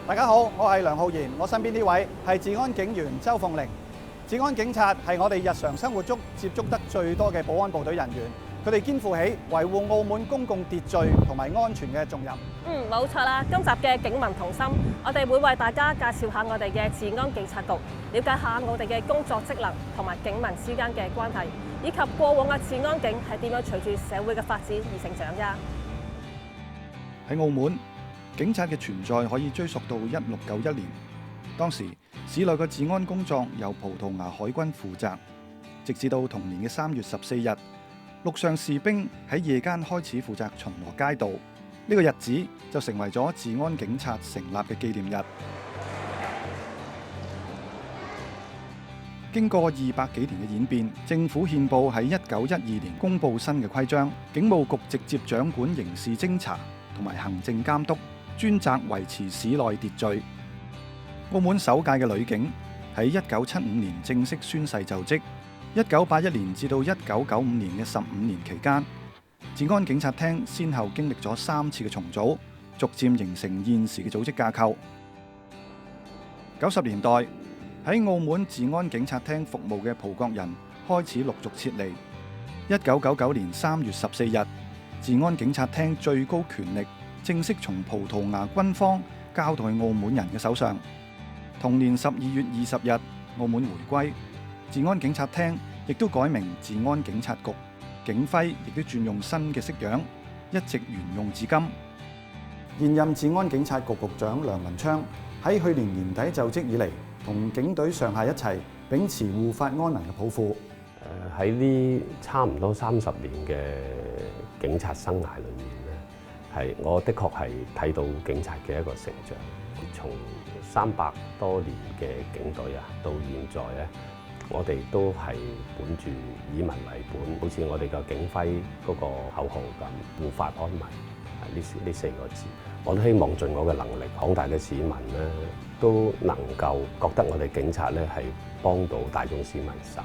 大家好，我係梁浩然，我身邊呢位係治安警員周鳳玲。治安警察係我哋日常生活中接觸得最多嘅保安部隊人員，佢哋肩負起維護澳門公共秩序同埋安全嘅重任。冇錯啦。今集嘅警民同心，我哋會為大家介紹下我哋嘅治安警察局，了解下我哋嘅工作職能同埋警民之間嘅關係，以及過往嘅治安警係點樣隨住社會嘅發展而成長㗎。喺澳門，警察嘅存在可以追溯到1691年，當時市內嘅治安工作由葡萄牙海軍負責，直至到同年嘅3月14日，陸上士兵喺夜間開始負責巡邏街道，呢個日子就成為咗治安警察成立嘅紀念日。經過200幾年嘅演變，政府憲報喺1912年公布新嘅規章，警務局直接掌管刑事偵查同埋行政監督，專責維持市內秩序。澳門首屆嘅女警喺1975年正式宣誓就職，1981年至到1995年嘅15年期間，治安警察廳先後經歷咗3次嘅重組，逐漸形成現時嘅組織架構。90年代喺澳門治安警察廳服務嘅葡國人開始陸續撤離。1999年3月14日，治安警察廳最高權力正式從葡萄牙軍方交到去澳門人嘅手上。同年12月20日，澳門回歸，治安警察廳亦都改名治安警察局，警徽亦都轉用新嘅式樣，一直沿用至今。現任治安警察局局長梁文昌喺去年年底就職以嚟，同警隊上下一齊秉持護法安民嘅抱負。喺呢差唔多30年嘅警察生涯裏面咧，我的確係睇到警察嘅一個成長。從300多年嘅警隊啊，到現在咧，我哋都係本住以民為本，好似我哋嘅警徽嗰個口號咁，護法安民，呢4個字，我都希望盡我嘅能力，廣大嘅市民咧都能夠覺得我哋警察咧係幫到大眾市民手。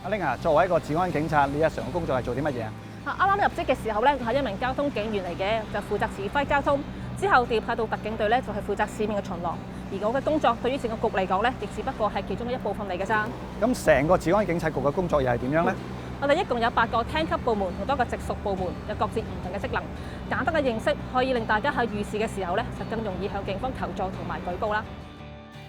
阿玲啊，作為一個治安警察，你日常嘅工作係做啲乜嘢啊？啱啱入職嘅時候咧，我係一名交通警員嚟嘅，就負責指揮交通。之後調派到特警隊咧，就係負責市面嘅巡邏。而我嘅工作對於整個局嚟講咧，亦只不過係其中嘅一部分嚟嘅咋。咁成個治安警察局嘅工作又係點樣呢？我哋一共有8個廳級部門同多個直屬部門，有各自唔同嘅職能。簡單嘅認識可以令大家喺遇事嘅時候咧，就更容易向警方求助同埋舉報啦。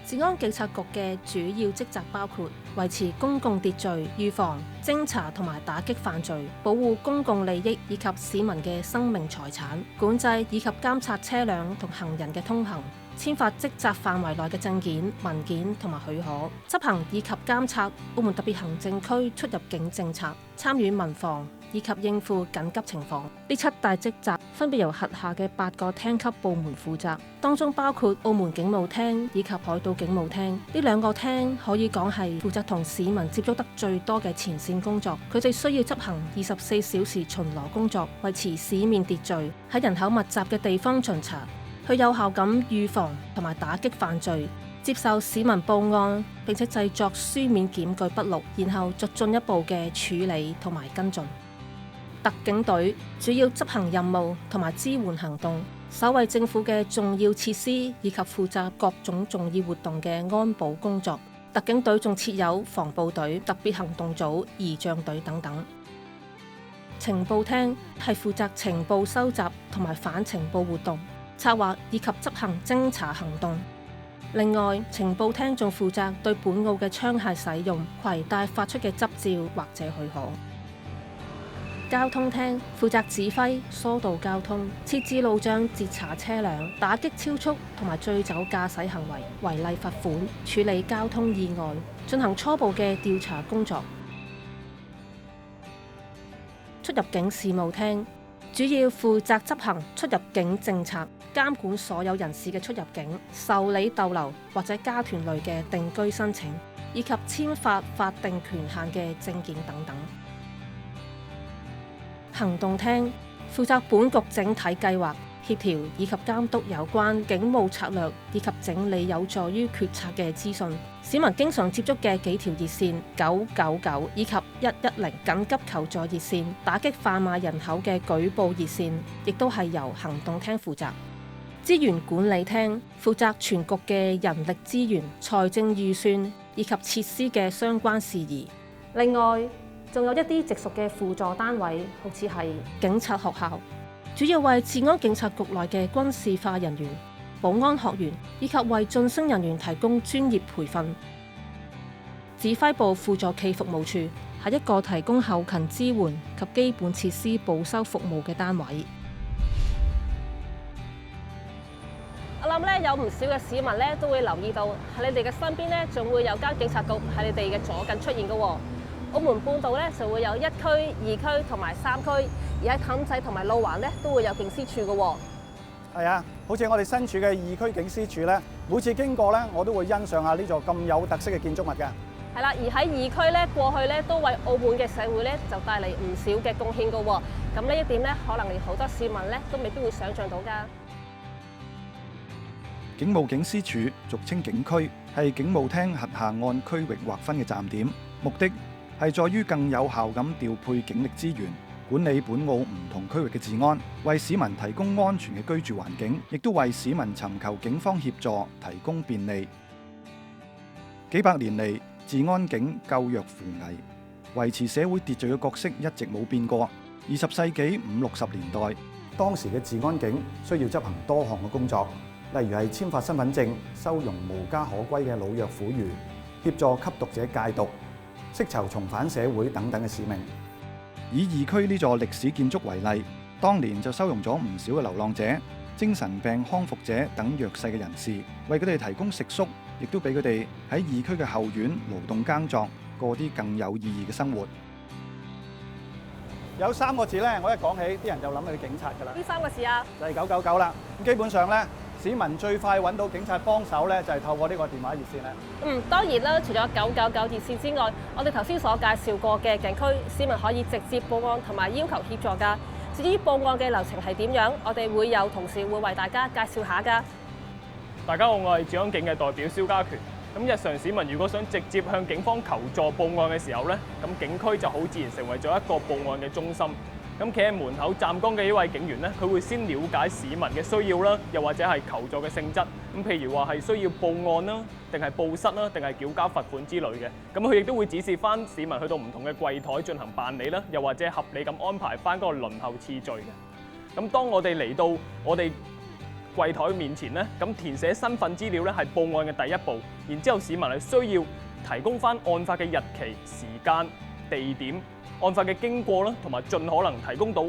治安警察局嘅主要職責包括維持公共秩序、預防、偵查同埋打擊犯罪、保護公共利益以及市民嘅生命財產、管制以及監察車輛同行人嘅通行、簽發職責範圍內嘅證件、文件同埋許可、執行以及監察澳門特別行政區出入境政策、參與民防以及應付緊急情況。呢7大職責分別由轄下嘅8個廳級部門負責，當中包括澳門警務廳以及海島警務廳。呢2個廳可以講係負責同市民接觸得最多嘅前線工作，佢哋需要執行24小時巡邏工作，維持市面秩序，喺人口密集嘅地方巡查，去有效咁預防同埋打擊犯罪，接受市民報案，並且製作書面檢舉筆錄，然後作進一步嘅處理同埋跟進。特警隊主要執行任務同埋支援行動，守衛政府嘅重要設施，以及負責各種重要活動嘅安保工作。特警隊仲設有防暴隊、特別行動組、儀仗隊等等。情報廳係負責情報收集同埋反情報活動、策劃以及執行偵查行動。另外，情報廳仲負責對本澳嘅槍械使用、攜帶發出嘅執照或者許可。交通廳負責指揮、疏導交通、設置路障、截查車輛、打擊超速同埋醉酒駕駛行為、違例罰款、處理交通意外、進行初步嘅調查工作。出入境事務廳主要負責執行出入境政策，監管所有人士嘅出入境、受理逗留或者家團類嘅定居申請，以及簽發法定權限嘅證件等等。行動廳負責本局整體計劃、協調以及監督有關警務策略以及整理有助於決策嘅資訊。市民經常接觸嘅幾條熱線999以及110緊急求助熱線、打擊販賣人口嘅舉報熱線，亦都係由行動廳負責。資源管理廳負責全局嘅人力資源、財政預算以及設施嘅相關事宜。另外，仲有一啲直屬嘅輔助單位，好似係警察學校，主要為治安警察局內嘅軍事化人員、保安學員以及為晉升人員提供專業培訓。指揮部輔助暨服務處係一個提供後勤支援及基本設施保修服務嘅單位。我諗咧有唔少嘅市民咧都會留意到喺你哋嘅身邊咧，仲會有間警察局喺你哋嘅左近出現嘅喎。澳門半島咧就會有1區、2區同埋3區，而喺氹仔同埋路環咧都會有警司處嘅喎。係啊，好似我哋身處嘅2區警司處咧，每次經過咧，我都會欣賞下呢座咁有特色嘅建築物嘅。係啦，而喺2區咧，過去咧都為澳門嘅社會咧就帶嚟唔少嘅貢獻嘅喎。咁呢一點咧，可能連好多市民咧都未必會想像到㗎。警務警司處俗稱警區，係警務廳轄下按區域劃分嘅站點，目的係在於更有效咁調配警力資源，管理本澳唔同區域嘅治安，為市民提供安全嘅居住環境，亦都為市民尋求警方協助提供便利。幾百年嚟，治安警救弱扶危，維持社會秩序嘅角色一直冇變過。20世紀50、60年代，當時嘅治安警需要執行多項嘅工作，例如係簽發身份證、收容無家可歸嘅老弱婦孺、協助吸毒者戒毒、釋囚重返社會等等嘅使命。以2區呢座歷史建築為例，當年就收容咗唔少嘅流浪者、精神病康復者等弱勢嘅人士，為佢哋提供食宿，亦都俾佢哋喺2區嘅後院勞動耕作，過啲更有意義嘅生活。有3個字咧，我一講起，啲人就諗起警察㗎啦。呢3個字啊，就係999啦。咁基本上咧，市民最快揾到警察幫手咧，就係透過呢個電話熱線咧。當然啦，除咗999熱線之外，我哋頭先所介紹過嘅警區，市民可以直接報案同埋要求協助㗎。至於報案嘅流程係點樣，我哋會有同事會為大家介紹下㗎。大家好，我係治安警嘅代表蕭家權。咁日常市民如果想直接向警方求助報案嘅時候呢，咁警區就好自然成為咗一個報案嘅中心。咁企喺門口站崗嘅呢位警員呢，佢會先了解市民嘅需要啦，又或者係求助嘅性質。咁譬如話係需要報案啦，定係報失啦，定係繳交罰款之類嘅。咁佢亦都會指示翻市民去到唔同嘅櫃台進行辦理啦，又或者合理咁安排翻嗰個輪候次序嘅。咁當我哋嚟到我哋櫃台面前咧，咁填寫身份資料咧係報案嘅第一步，然之後市民係需要提供翻案發嘅日期、時間、地點、案發嘅經過啦，同埋盡可能提供到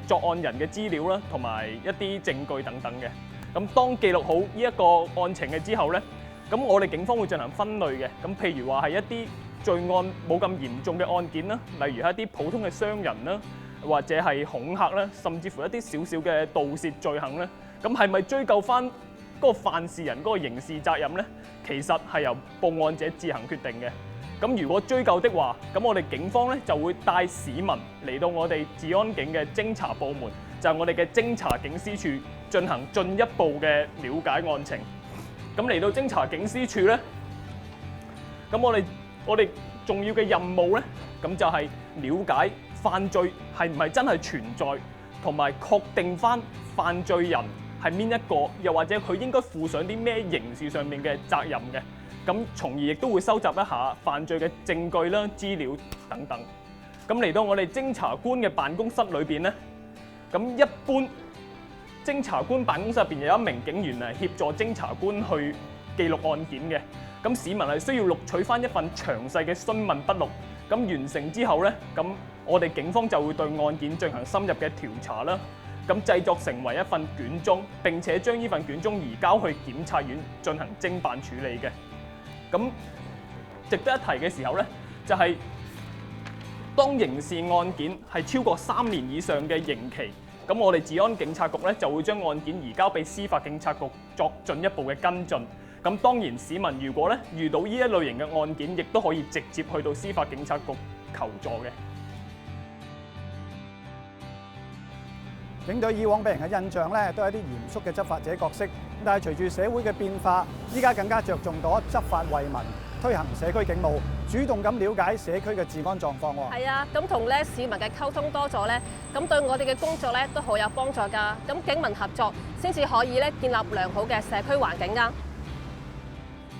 作案人嘅資料啦，同埋一啲證據等等嘅。咁當記錄好呢一個案情嘅之後咧，咁我哋警方會進行分類嘅。咁譬如話係一啲罪案冇咁嚴重嘅案件啦，例如係一啲普通嘅傷人啦，或者係恐嚇啦，甚至乎一啲少少嘅盜竊罪行咧。咁係咪追究翻嗰個犯事人嗰個刑事責任呢？其實係由報案者自行決定嘅。咁如果追究的話，咁我哋警方咧就會帶市民嚟到我哋治安警嘅偵查部門，就係我哋嘅偵查警司處進行進一步嘅了解案情。咁嚟到偵查警司處咧，咁我哋重要嘅任務咧，咁就係了解犯罪係唔係真係存在，同埋確定翻犯罪人係邊一個，又或者佢應該負上啲咩刑事上面嘅責任嘅，咁從而亦都會收集一下犯罪嘅證據啦、資料等等。咁嚟到我哋偵查官嘅辦公室裏邊咧，咁一般偵查官辦公室入邊有一名警員協助偵查官去記錄案件嘅。咁市民係需要錄取翻一份詳細嘅詢問筆錄。咁完成之後咧，咁我哋警方就會對案件進行深入嘅調查啦。咁製作成為一份卷宗，並且將呢份卷宗移交去檢察院進行偵辦處理嘅。咁值得一提嘅時候咧，就係當刑事案件係超過3年以上嘅刑期，咁我哋治安警察局咧就會將案件移交俾司法警察局作進一步嘅跟進。咁當然市民如果咧遇到呢一類型嘅案件，亦都可以直接去到司法警察局求助嘅。警隊以往俾人嘅印象咧，都係一啲嚴肅嘅執法者角色。但係隨住社會嘅變化，依家更加着重咗執法為民、推行社區警務，主動咁了解社區嘅治安狀況喎。係啊，咁同咧市民嘅溝通多咗咧，咁對我哋嘅工作咧都好有幫助㗎。咁警民合作先至可以咧建立良好嘅社區環境㗎。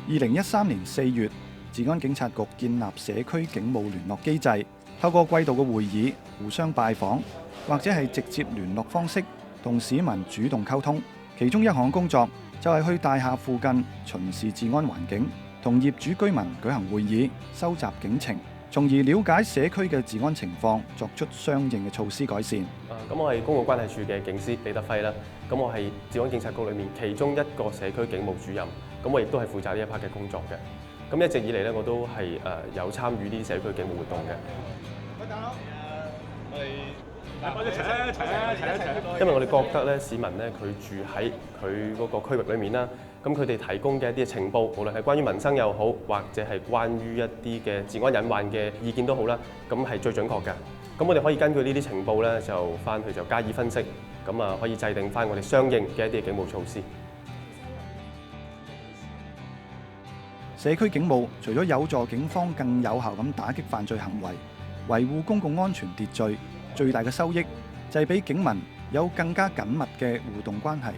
2013年4月，治安警察局建立社區警務聯絡機制，透過季度嘅會議、互相拜訪或者係直接聯絡方式，同市民主動溝通。其中一項工作就係去大廈附近巡視治安環境，同業主居民舉行會議，收集警情，從而了解社區嘅治安情況，作出相應嘅措施改善。咁我係公共關係處嘅警司李德輝啦。咁我係治安警察局裏面其中一個社區警務主任。咁我亦都係負責呢一 part 嘅工作嘅。咁一直以嚟咧，我都係有參與呢啲社區警務活動嘅。喂，大佬，我哋一齊。因為我哋覺得咧，市民咧佢住喺佢嗰個區域裏面啦，咁佢哋提供嘅一啲情報，無論係關於民生又好，或者係關於一啲嘅治安隱患嘅意見都好啦，咁係最準確嘅。咁我哋可以根據呢啲情報咧，就翻去就加以分析，咁啊可以制定翻我哋相應嘅一啲警務措施。社區警務除咗有助警方更有效咁打擊犯罪行為，維護公共安全秩序，最大嘅收益就係俾警民有更加緊密嘅互動關係，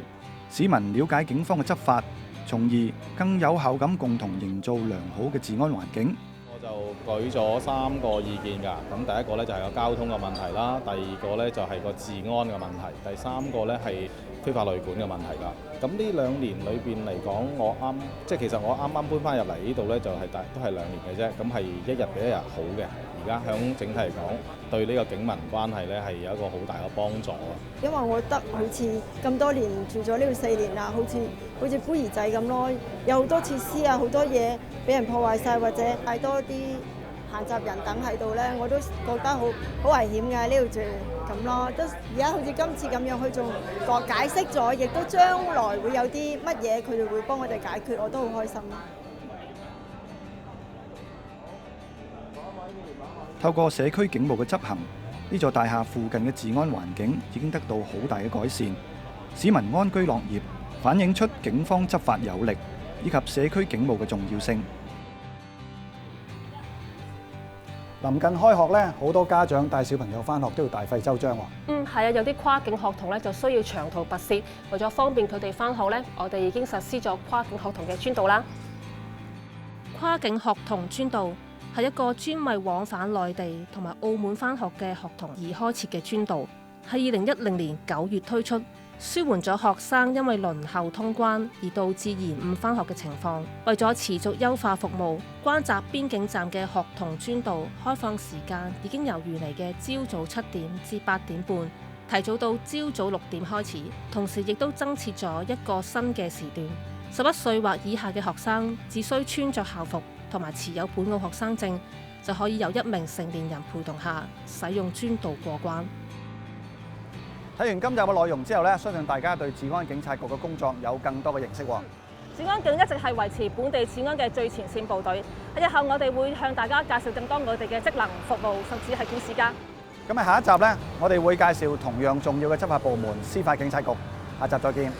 市民了解警方嘅執法，從而更有效咁共同營造良好嘅治安環境。我就舉咗3個意見㗎。咁第一個咧就係個交通嘅問題啦，第二個咧就係個治安嘅問題，第3個咧係非法旅館嘅問題㗎。咁呢2年裏邊嚟講，其實我啱啱搬翻入嚟呢度咧，就係都係2年嘅啫。咁係一日比一日好嘅。而家響整體嚟講，對呢個警民關係咧係有一個好大嘅幫助啊。因為我覺得好似咁多年住咗呢度4年啦，好似孤兒仔咁咯，有好多設施啊，好多嘢俾人破壞晒，或者太多啲閒雜人等喺度咧，我都覺得好危險嘅呢度住咁咯。都而家好似今次咁樣，佢仲解釋咗，亦都將來會有啲乜嘢，佢哋會幫我哋解決，我都好開心。透過社區警務嘅執行，呢座大廈附近嘅治安環境已經得到好大嘅改善，市民安居樂業，反映出警方執法有力，以及社區警務嘅重要性。臨近開學咧，好多家長帶小朋友返學都要大費周章喎。係啊，有啲跨境學童咧就需要長途跋涉，為咗方便佢哋返學咧，我哋已經實施咗跨境學童嘅專道啦。跨境學童專道係一個專為往返內地同埋澳門返學嘅學童而開設嘅專道，喺2010年9月推出，舒緩咗學生因為輪候通關而導致延誤返學嘅情況。為咗持續優化服務，關閘邊境站嘅學童專道開放時間已經由原嚟嘅朝早7點至8點半，提早到朝早6點開始，同時亦都增設咗一個新嘅時段。11歲或以下嘅學生只需穿着校服同埋持有本澳學生證，就可以由1名成年人陪同下使用專道過關。睇完今集嘅內容之後咧，相信大家對治安警察局嘅工作有更多嘅認識喎。治安警一直係維持本地治安嘅最前線部隊。喺日後我哋會向大家介紹更多我哋嘅職能、服務，甚至係故事㗎。咁喺下一集咧，我哋會介紹同樣重要嘅執法部門——司法警察局。下集再見。